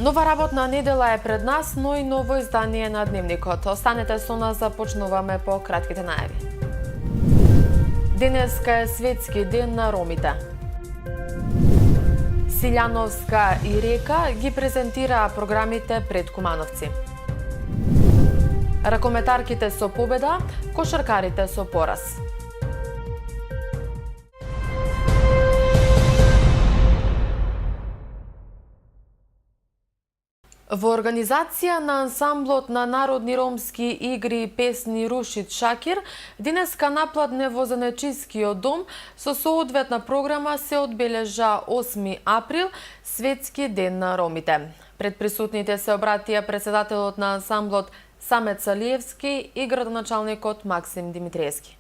Нова работна недела е пред нас, но и ново издание на Дневникот. Останете со нас, започнуваме по кратките најави. Денеска е светски ден на ромите. Силјановска и Река ги презентираа програмите пред Кумановци. Ракометарките со победа, кошаркарите со пораз. Во организација на ансамблот на народни ромски игри и песни Рушид Шакир, денеска напладне во Занечискиот дом со соодветна програма се одбележа 8 април, светски ден на ромите. Пред присутните се обратија председателот на ансамблот Самет Салиевски и градоначалникот Максим Димитриевски.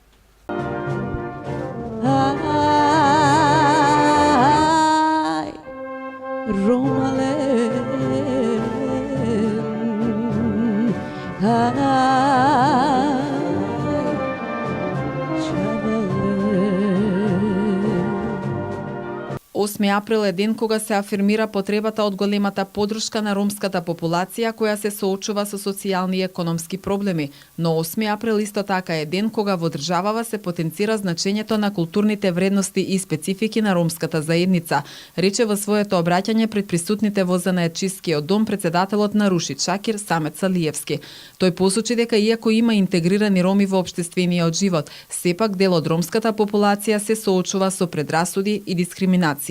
Осми април е ден кога се афирмира потребата од големата поддршка на ромската популација која се соочува со социјални и економски проблеми, но 8 април исто така е ден кога во државава се потенцира значењето на културните вредности и специфики на ромската заедница, рече во своето обраќање пред присутните во Занаечискиот дом председателот на Рушид Шакир Самет Салиевски. Тој посочи дека иако има интегрирани роми во општествениот живот, сепак дел од ромската популација се соочува со предрасуди и дискриминација.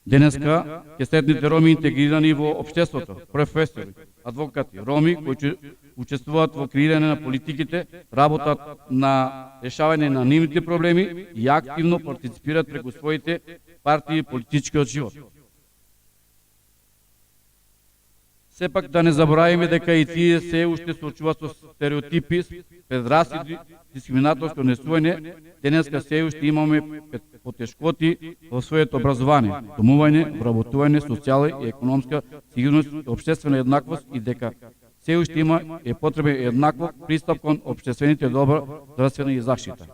Денеска ќе сретнете роми интегрирани во општеството, професори, адвокати, роми кои учествуваат во креирање на политиките, работат на решавање на нивните проблеми и активно партиципираат преку своите партии и политичкиот живот. Сепак да не забораваме дека и тие се уште соочуваат со стереотипи, предрасуди, дискриминаторско однесување. Денеска се уште имаме потешкоти во своето образование, домување, вработување, социјална и економска сигурност и општествена еднаквост и дека се уште е потребен еднаков пристап кон општествените добра, здравствена и заштита.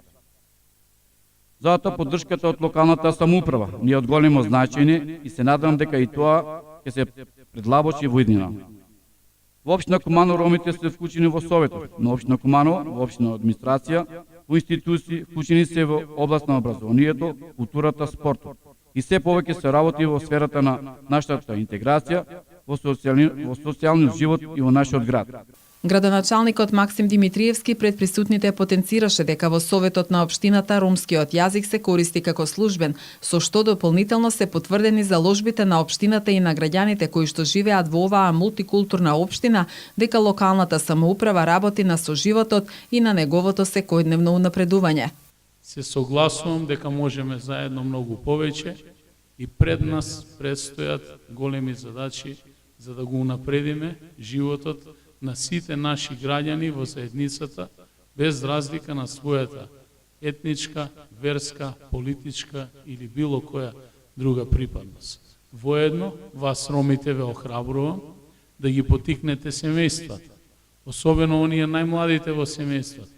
Затоа поддршката од локалната самоуправа ни е од големо значење и се надам дека и тоа ќе се предлабочи во иднина. Во општина Куманово ромите се вклучени во советот на општина Куманово, во општина администрација, во институции, вклучени се во област на образованието, културата, спортот. И се повеќе се работи во сферата на нашата интеграција, во социјалниот живот и во нашиот град. Градоначалникот Максим Димитриевски пред присутните потенцираше дека во Советот на општината ромскиот јазик се користи како службен, со што дополнително се потврдени заложбите на општината и на граѓаните кои што живеат во оваа мултикултурна општина, дека локалната самоуправа работи на соживотот и на неговото секојдневно унапредување. Се согласувам дека можеме заедно многу повеќе и пред нас предстојат големи задачи за да го унапредиме животот на сите наши граѓани во заедницата, без разлика на својата етничка, верска, политичка или било која друга припадност. Воедно, вас ромите ве охрабрувам да ги потикнете семејствата, особено оние најмладите во семејствата,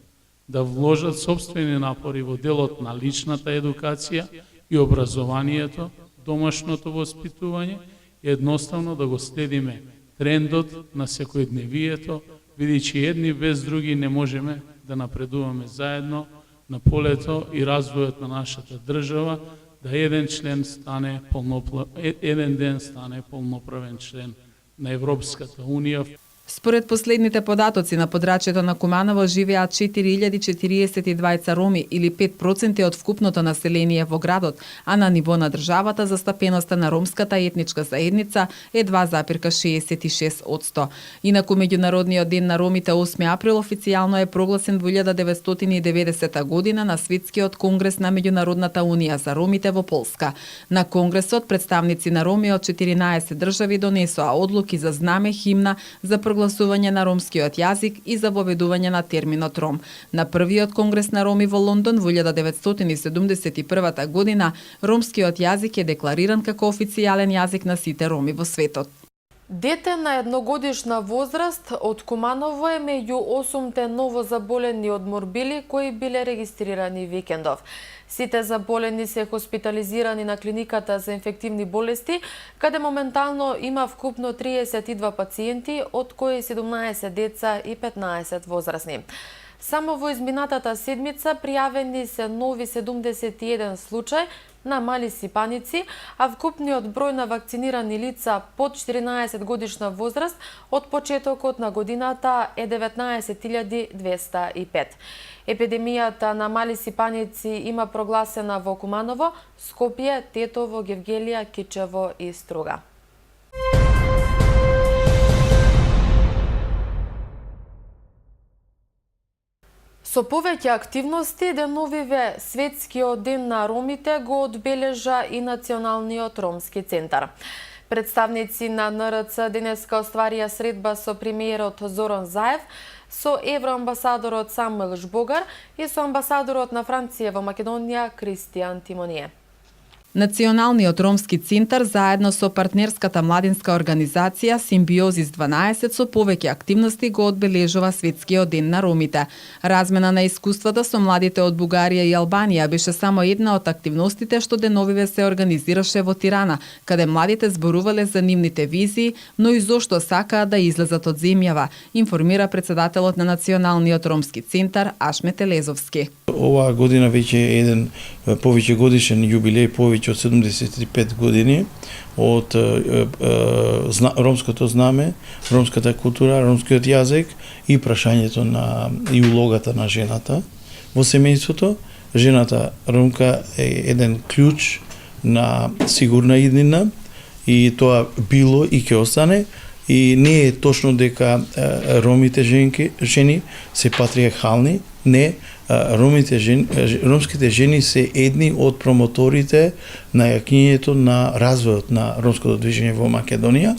да вложат собствени напори во делот на личната едукација и образованието, домашното воспитување и едноставно да го следиме трендот на секојдневието, бидејќи едни без други не можеме да напредуваме заедно на полето и развојот на нашата држава, да еден ден стане полноправен член на Европската Унија. Според последните податоци на подрачјето на Куманово живеат 4042 роми или 5% од вкупното население во градот, а на ниво на државата застапеноста на ромската етничка заедница е 2,66%. Инаку меѓународниот ден на ромите 8 април официјално е прогласен во 1990 година на Светскиот конгрес на Меѓународната унија за ромите во Полска. На конгресот представници на роми од 14 држави донесоа одлуки за знаме, химна, за прогласување на ромскиот јазик и за воведување на терминот ром. На првиот конгрес на роми во Лондон во 1971 година ромскиот јазик е деклариран како официјален јазик на сите роми во светот. Дете на едногодишна возраст од Куманово е меѓу 8-те новозаболени од морбили кои биле регистрирани викендов. Сите заболени се хоспитализирани на клиниката за инфективни болести, каде моментално има вкупно 32 пациенти, од кои 17 деца и 15 возрастни. Само во изминатата седмица пријавени се нови 71 случај на мали сипаници, а вкупниот број на вакцинирани лица под 14 годишна возраст од почетокот на годината е 19.205. Епидемијата на мали сипаници има прогласена во Куманово, Скопје, Тетово, Гевгелија, Кичево и Струга. Со повеќе активности, деновиве Светскиот ден на ромите го одбележа и Националниот ромски центар. Представници на НРЦ денеска остварија средба со премиерот Зоран Заев, со евроамбасадорот Самуел Жбогар и со амбасадорот на Франција во Македонија Кристијан Тимоние. Националниот ромски центар заедно со партнерската младинска организација Симбиозис 12 со повеќе активности го одбележува Светскиот ден на ромите. Размена на искуствата со младите од Бугарија и Албанија беше само една од активностите што деновиве се организираше во Тирана, каде младите зборувале за нивните визии, но и зошто сакаат да излезат од земјава, информира председателот на Националниот ромски центар Ашмет Елезовски. Оваа година веќе е еден повеќе годишен јубилеј, повеќе од 75 години од ромското знаме, ромската култура, ромскиот јазик и прашањето на и улогата на жената во семејството. Жената ромка е еден клjuč на сигурна иднина и тоа било и ќе остане. И не е точно дека ромите жени се патриархални, не, ромските жени се едни од промоторите на јакињето на развојот на ромското движење во Македонија.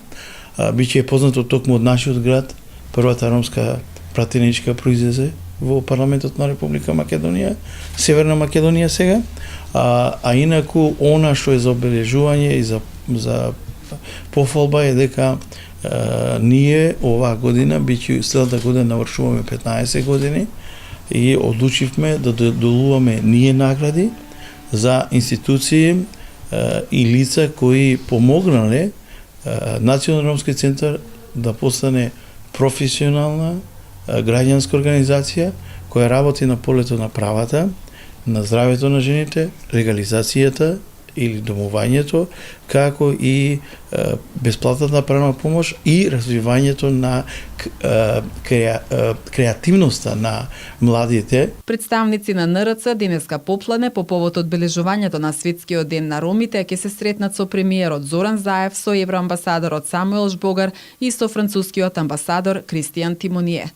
Биќе познато токму од нашиот град, првата ромска пратеничка произлезе во парламентот на Република Македонија, Северна Македонија сега, а инаку она што е за обележување и за пофалба е дека ние оваа година, биќе следната година навршуваме 15 години и одлучивме да доделуваме ние награди за институции и лица кои помогнале Национален ромски центар да постане професионална граѓанска организација која работи на полето на правата, на здравето на жените, легализацијата или домувањето, како и бесплатната правна помош и развивањето на креативноста на младите. Представници на НРЦ денеска попладне по повод одбележувањето на Светскиот ден на ромите ќе се сретнат со премиерот Зоран Заев, со евроамбасадорот Самуел Жбогар и со францускиот амбасадор Кристијан Тимоние.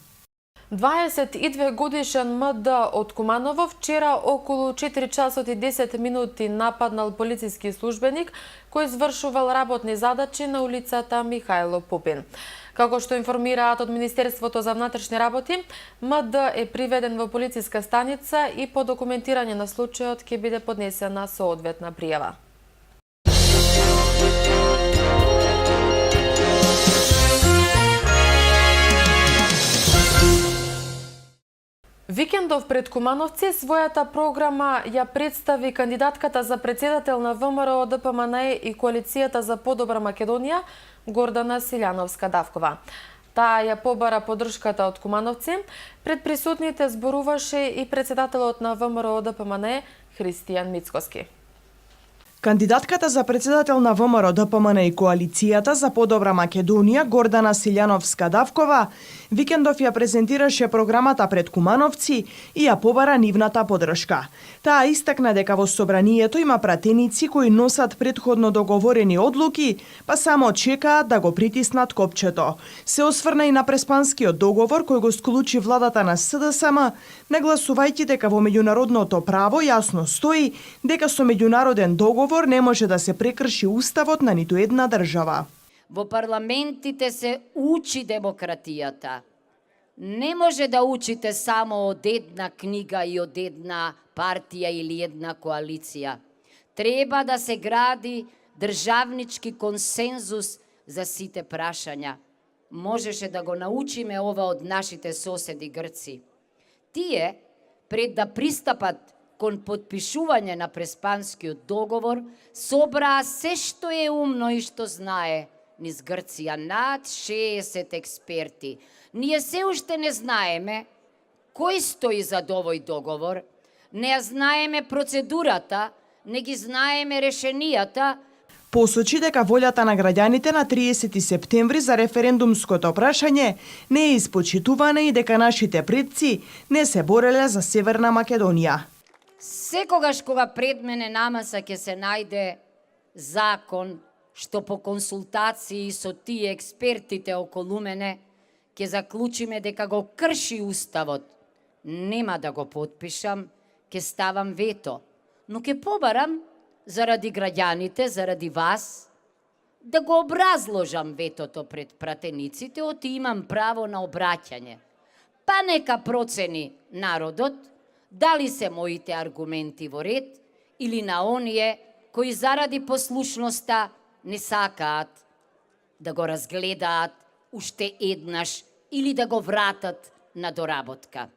22 годишен МД од Куманово вчера околу 4 часот и 10 минути нападнал полициски службеник кој извршувал работни задачи на улицата Михајло Пупин. Како што информираат од Министерството за внатрешни работи, МД е приведен во полициска станица и по документирање на случајот ќе биде поднесена соодветна пријава. Викендов пред Кумановци својата програма ја представи кандидатката за председател на ВМРО ДПМНЕ и Коалицијата за подобра Македонија Гордана Силјановска-Давкова. Таа ја побара поддршката од Кумановци. Пред присутните зборуваше и председателот на ВМРО ДПМНЕ Христијан Мицкоски. Кандидатката за председател на ВМРО ДПМНЕ и Коалицијата за подобра Македонија Гордана Силјановска-Давкова викендов ја презентираше програмата пред Кумановци и ја побара нивната поддршка. Таа истакна дека во собранието има пратеници кои носат претходно договорени одлуки, па само чекаат да го притиснат копчето. Се осврна и на преспанскиот договор кој го склучи владата на СДСМ, нагласувајќи дека во меѓународното право јасно стои дека со меѓународен договор не може да се прекрши уставот на ниту една држава. Во парламентите се учи демократијата. Не може да учите само од една книга и од една партија или една коалиција. Треба да се гради државнички консензус за сите прашања. Можеше да го научиме ова од нашите соседи Грци. Тие, пред да пристапат кон потпишување на Преспанскиот договор, собраа се што е умно и што знае низ Грција, над 60 експерти. Ние се уште не знаеме кој стои зад овој договор, не ја знаеме процедурата, не ги знаеме решенијата. Посочи дека волјата на граѓаните на 30 септември за референдумското прашање не е испочитувана и дека нашите предци не се бореле за Северна Македонија. Секогаш кога пред мене намаса ќе се најде закон што по консултации со тие експертите околу мене ќе заклучиме дека го крши Уставот, нема да го потпишам, ќе ставам вето, но ќе побарам заради граѓаните, заради вас, да го образложам ветото пред пратениците, оти имам право на обраќање. Па нека процени народот дали се моите аргументи во ред или на оние кои заради послушноста не сакаат да го разгледаат уште еднаш или да го вратат на доработка.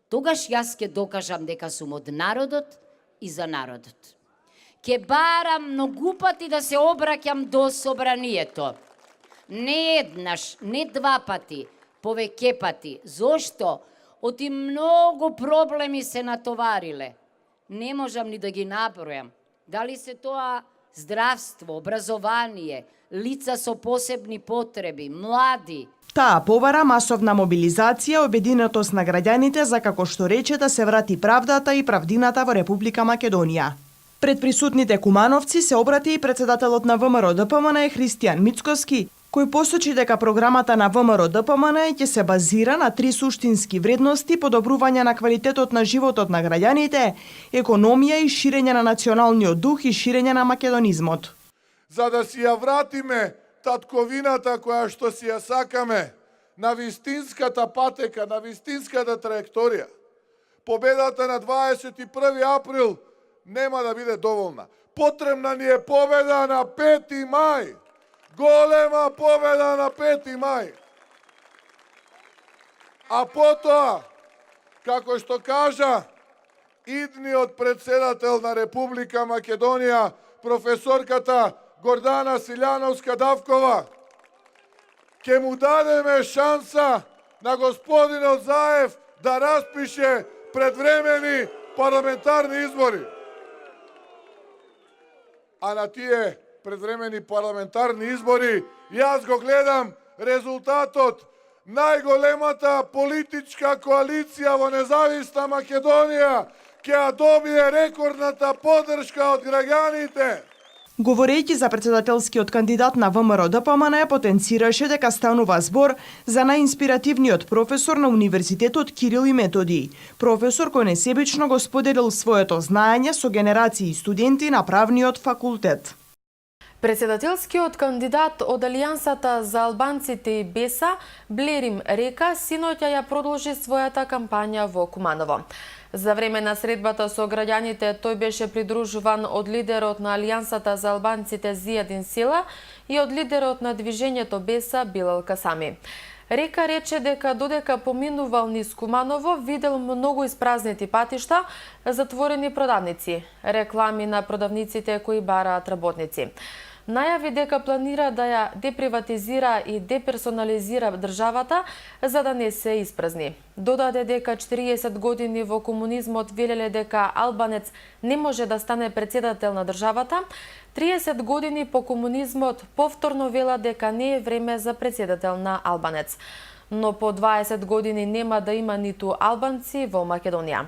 Тогаш јас ќе докажам дека сум од народот и за народот. Ќе барам многу пати да се обраќам до собранието. Не еднаш, не два пати, повеќе пати. Зошто? Оти многу проблеми се натовариле. Не можам ни да ги набројам. Дали се тоа здравство, образование, лица со посебни потреби, млади. Таа побара масовна мобилизација, обединетост на граѓаните за, како што рече, да се врати правдата и правдината во Република Македонија. Пред присутните кумановци се обрати и председателот на ВМРО ДПМН Христијан Мицкоски, кој посочи дека програмата на ВМРО ДПМН ќе се базира на 3 суштински вредности: подобрување на квалитетот на животот на граѓаните, економија и ширење на националниот дух и ширење на македонизмот. За да си ја вратиме татковината која што си ја сакаме, на вистинската патека, на вистинската траекторија, победата на 21 април нема да биде доволна. Потребна ни е победа на 5 мај. Голема победа на 5 мај. А потоа, како што кажа идниот председател на Република Македонија, професорката Гордана Силјановска-Давкова, ќе му дадеме шанса на господинот Заев да распише предвремени парламентарни избори. А на тие предвремени парламентарни избори јас го гледам резултатот. Најголемата политичка коалиција во независна Македонија ќе ја добие рекордната поддршка од граѓаните. Говорејќи за председателскиот кандидат на ВМРО ДПМН, потенцираше дека станува збор за најинспиративниот професор на Универзитетот Кирил и Методиј. Професор кој несебично го споделил своето знаење со генерации студенти на правниот факултет. Председателскиот кандидат од Алијансата за албанците и БЕСА, Блерим Река, синоќа ја продолжи својата кампања во Куманово. За време на средбата со граѓаните тој беше придружуван од лидерот на Алијансата за албанците Зијадин Села и од лидерот на движењето БЕСА Билал Касами. Река рече дека додека поминувал низ Куманово, видел многу испразнети патишта, затворени продавници, реклами на продавниците кои бараат работници. Најави дека планира да ја деприватизира и деперсонализира државата за да не се испразни. Додаде дека 40 години во комунизмот велеле дека албанец не може да стане председател на државата, 30 години по комунизмот повторно вела дека не е време за председател на албанец. Но по 20 години нема да има ниту албанци во Македонија.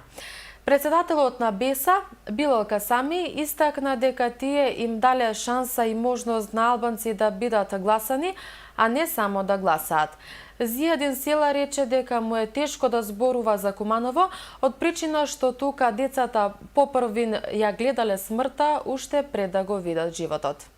Председателот на БЕСА, Билал Касами, истакна дека тие им дале шанса и можност на албанци да бидат гласани, а не само да гласаат. Зијадин Села рече дека му е тешко да зборува за Куманово, од причина што тука децата попрвин ја гледале смртта уште пред да го видат животот.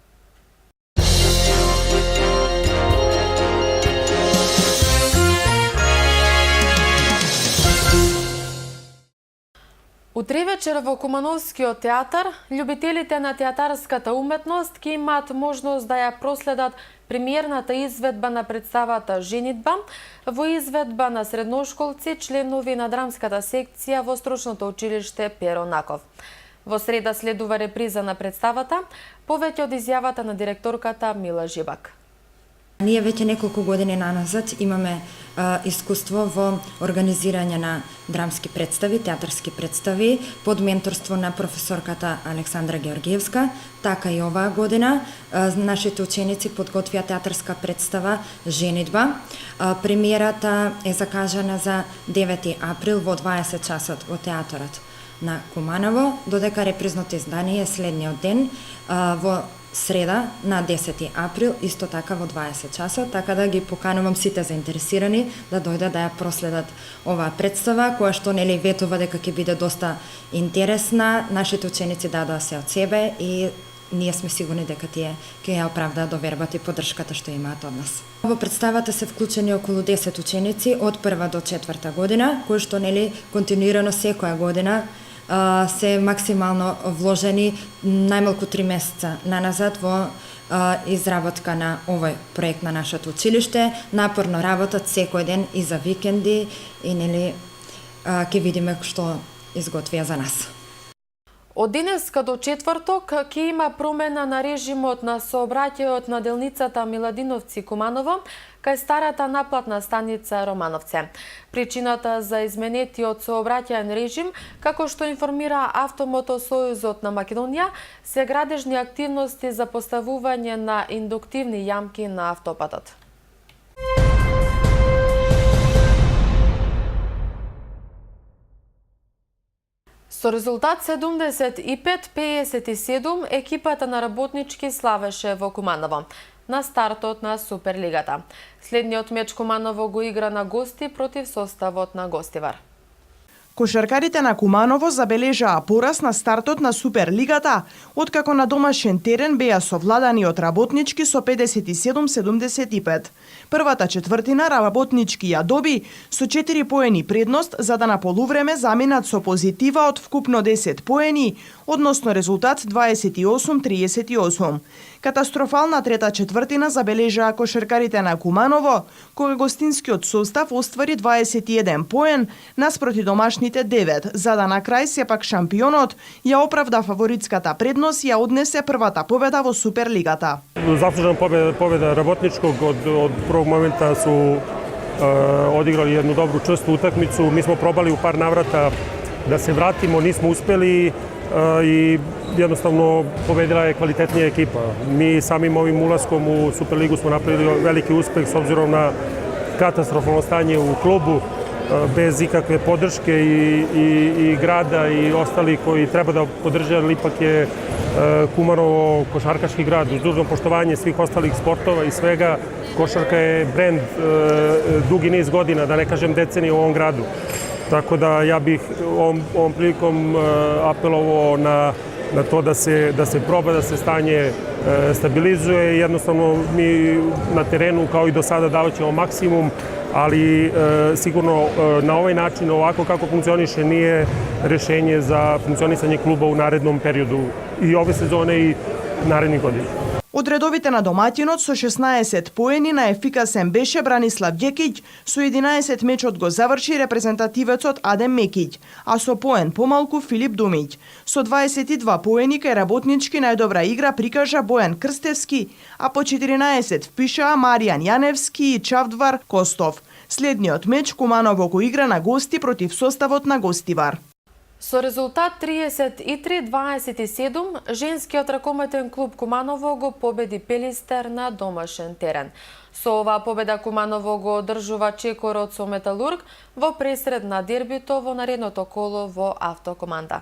Утре вечер во Кумановскиот театар, љубителите на театарската уметност ќе имаат можност да ја проследат премиерната изведба на представата Женитба во изведба на средношколци, членови на драмската секција во стручното училиште Перо Наков. Во среда следува реприза на представата, повеќе од изјавата на директорката Мила Жибак. Ние веќе неколку години наназад имаме искуство во организирање на драмски представи, театарски представи под менторство на професорката Александра Георгиевска. Така и оваа година нашите ученици подготвија театарска представа Женитба. Премиерата е закажана за 9 април во 20 часот во театарот на Куманово, додека репризното издание е следниот ден во среда на 10 април, исто така во 20 часот, така да ги поканувам сите заинтересирани да дојдат да ја проследат оваа представа, која што нели ветува дека ќе биде доста интересна. Нашите ученици дадоа се од себе и ние сме сигурни дека тие ќе ја оправдаат довербата и поддршката што имаат од нас. Во представата се вклучени околу 10 ученици од 1 до 4 година, кои што нели континуирано секоја година се максимално вложени најмалку 3 месеца наназад во изработка на овој проект на нашето училиште. Напорно работат секој ден и за викенди и нели ќе видиме што изготвија за нас. Од денеска до четврток ќе има промена на режимот на сообраќајот на делницата Миладиновци Куманово кај старата наплатна станица Романовце. Причината за изменетиот сообраќаен режим, како што информира Автомотосојузот на Македонија, се градежни активности за поставување на индуктивни јамки на автопатот. Со резултат 75-57, екипата на работнички славеше во Куманово на стартот на Суперлигата. Следниот меч Куманово го игра на гости против составот на Гостивар. Кошаркарите на Куманово забележаа порас на стартот на Суперлигата, откако на домашен терен беа совладани од работнички со 57-75. Првата четвртина работнички ја доби со 4 поени предност, за да на полувреме заминат со позитива од вкупно 10 поени, односно резултат 28-38. Катастрофална трета четвртина забележаа кошаркарите на Куманово, кога гостинскиот состав оствари 21 поен наспроти домашните 9, за да на крај сепак шампионот ја оправда фаворитската предност и ја однесе првата победа во Суперлигата. Заслужена победа работничког од првог момента су одиграли едну добру честну утакмицу. Ми смо пробали у пар наврата да се вратимо, нисмо успели и jednostavno pobedila je kvalitetnija ekipa. Mi samim ovim ulaskom u Superligu smo napravili veliki uspeh s obzirom na katastrofalno stanje u klubu, bez ikakve podrške i grada i ostali koji treba da podrže, ali ipak je Kumanovo košarkaški grad. Uz dužno poštovanje svih ostalih sportova i svega, košarka je brend dugi niz godina, da ne kažem decenije u ovom gradu. Tako da ja bih ovom prilikom apelovao na to da se proba, da se stanje stabilizuje. Jednostavno mi na terenu kao i do sada davat ćemo maksimum, ali sigurno na ovaj način, ovako kako funkcioniše, nije rešenje za funkcionisanje kluba u narednom periodu i ove sezone i narednih godina. Од редовите на домаќинот со 16 поени на ефикасен беше Бранислав Ѓекиќ, со 11 мечот го заврши репрезентативецот Адем Мекиќ, а со поен помалку Филип Думиќ. Со 22 поени кај работнички најдобра игра прикажа Бојан Крстевски, а по 14 впишаа Маријан Јаневски и Чавдвар Костов. Следниот меч Куманово го игра на гости против составот на Гостивар. Со резултат 33-27, женскиот ракометен клуб Куманово го победи Пелистер на домашен терен. Со оваа победа Куманово го одржува чекорот со Металург во пресред на дербито во наредното коло во Автокоманда.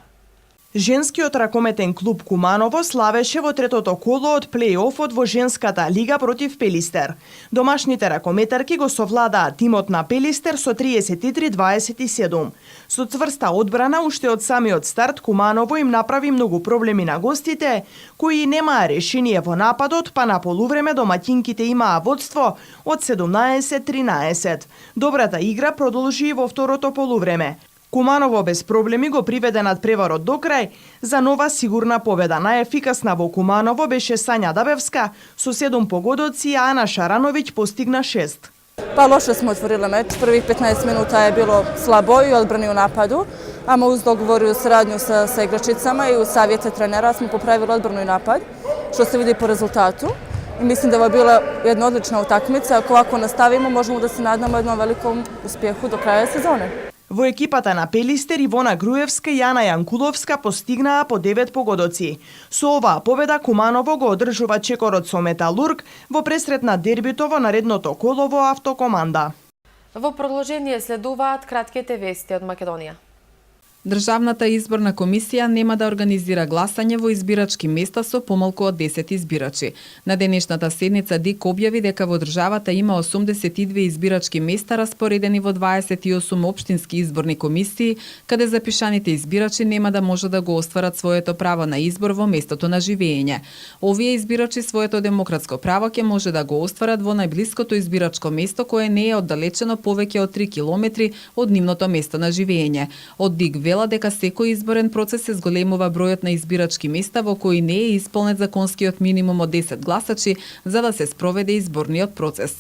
Женскиот ракометен клуб Куманово славеше во третото коло од плей-офот во женската лига против Пелистер. Домашните ракометарки го совладаа тимот на Пелистер со 33-27. Со цврста одбрана уште од самиот старт Куманово им направи многу проблеми на гостите, кои немаа решение во нападот, па на полувреме домаќинките имаа водство од 17-13. Добрата игра продолжи и во второто полувреме. Куманово без проблеми го приведе над преварот до крај за нова сигурна победа. Најефикасна во Куманово беше Сања Дабевска со 7 погодоци, а Ана Шарановиќ постигна 6. Pa loše smo otvorili meč, prvih 15 minuta je bilo slabo i odbrani u napadu, ama uz dogovor i saradnju sa igračicama i uz savjete trenera smo popravili odbranu i napad, što se vidi po rezultatu. I mislim da je ovo bila jedna odlična utakmica, ako ovako nastavimo možemo da se nadamo jednom velikom uspjehu do kraja sezone. Во екипата на Пелистер Ивона Груевска и Јана Јанкуловска постигнаа по 9 погодоци. Со оваа победа Куманово го одржува чекорот со Металург во пресрет на дербито во наредното коло во Автокоманда. Во продолжение следуваат кратките вести од Македонија. Државната изборна комисија нема да организира гласање во избирачки места со помалку од 10 избирачи. На денешната седница ДИК објави дека во државата има 82 избирачки места распоредени во 28 општински изборни комисии, каде запишаните избирачи нема да може да го остварат своето право на избор во местото на живење. Овие избирачи своето демократско право ќе може да го остварат во најблиското избирачко место кое не е оддалечено повеќе од 3 километри од нивното место на живење. Од ДИК вела дека секој изборен процес се зголемува бројот на избирачки места во кои не е исполнет законскиот минимум од 10 гласачи за да се спроведе изборниот процес.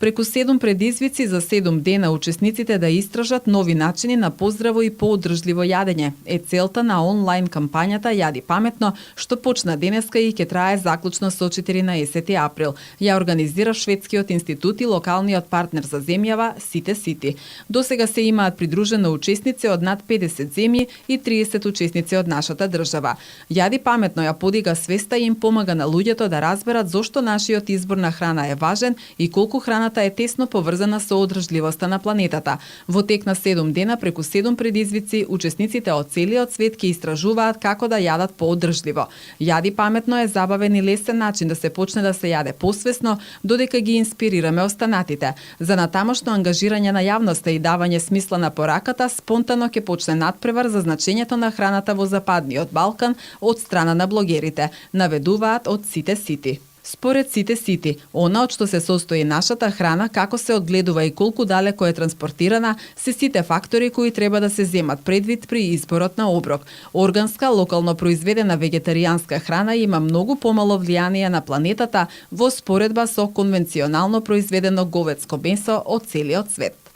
Преку 7 предизвици за 7 дена учесниците да истражат нови начини на поздраво и поодржливо јадење е целта на онлайн кампањата Јади паметно, што почна денеска и ќе трае заклучно со 14 април. Ја организира Шведскиот институт и локалниот партнер за земјава Сите Сити. Досега се имаат придружено учесници од над 50 земји и 30 учесници од нашата држава. Јади паметно ја подига свеста и им помага на луѓето да разберат зошто нашиот избор на храна е важен и колку храна е тесно поврзана со одржливоста на планетата. Во тек на 7 дена преку 7 предизвици, учесниците од целиот свет ќе истражуваат како да јадат поодржливо. Јади паметно е забавен и лесен начин да се почне да се јаде посвесно, додека ги инспирираме останатите. За натамошно ангажирање на јавноста и давање смисла на пораката, спонтано ќе почне надпревар за значењето на храната во Западниот Балкан од страна на блогерите, наведуваат од Сите Сити. Според Сите Сити, она од што се состои нашата храна, како се одгледува и колку далеко е транспортирана, се сите фактори кои треба да се земат предвид при изборот на оброк. Органска, локално произведена вегетаријанска храна има многу помало влијание на планетата во споредба со конвенционално произведено говедско месо од целиот свет.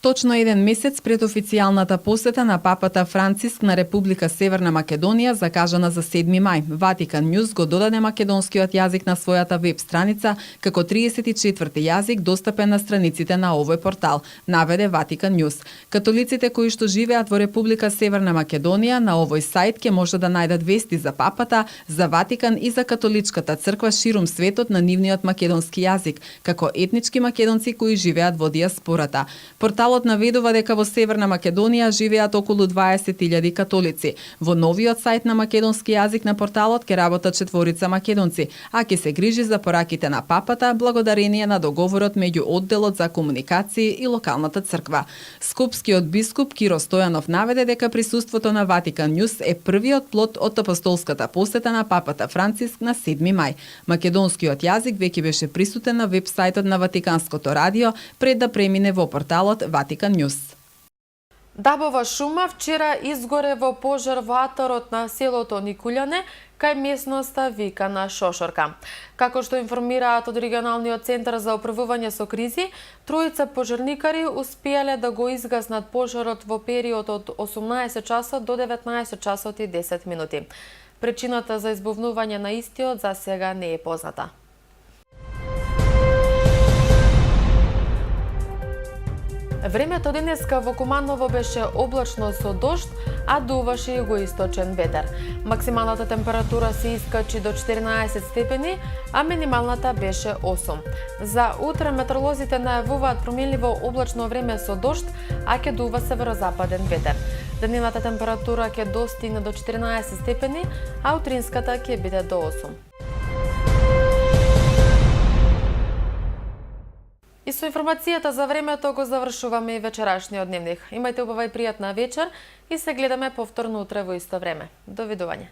Точно еден месец пред официјалната посета на папата Франциск на Република Северна Македонија, закажана за 7 мај, Ватикан Ньюс го додаде македонскиот јазик на својата веб страница како 34-ти јазик достапен на страниците на овој портал, наведе Ватикан Ньюс. Католиците кои што живеат во Република Северна Македонија на овој сајт ќе може да најдат вести за папата, за Ватикан и за католичката црква ширум светот на нивниот македонски јазик, како етнички македонци кои живеат во диаспората. Порталот наведува дека во Северна Македонија живеат околу 20.000 католици. Во новиот сајт на македонски јазик на порталот ќе работат 4 македонци, а ќе се грижи за пораките на папата благодарение на договорот меѓу одделот за комуникации и локалната црква. Скопскиот бискуп Киро Стојанов наведе дека присуството на Ватикан Ньюс е првиот плод од апостолската посета на папата Франциск на 7 мај. Македонскиот јазик веќе беше присутен на веб сајтот на Ватиканското радио пред да премине во порталот Ватикан Ньюс. Дабова шума вчера изгоре во пожар во атарот на селото Никулјане, кај местноста викана Шошорка. Како што информираат од регионалниот центар за управување со кризи, тројца пожарникари успеале да го изгаснат пожарот во период од 18 часот до 19 часот и 10 минути. Причината за избувнување на истиот за сега не е позната. Времето денеска во Куманово беше облачно со дожд, а дуваше југоисточен ветер. Максималната температура се искачи до 14 степени, а минималната беше 8. За утре метеоролозите најавуваат променливо облачно време со дожд, а ќе дува северозападен ветер. Деневната температура ќе достигне до 14 степени, а утринската ќе биде до 8. И со информацијата за времето го завршуваме и вечерашниот дневник. Имајте убава и пријатна вечер и се гледаме повторно утре во исто време. Довидување.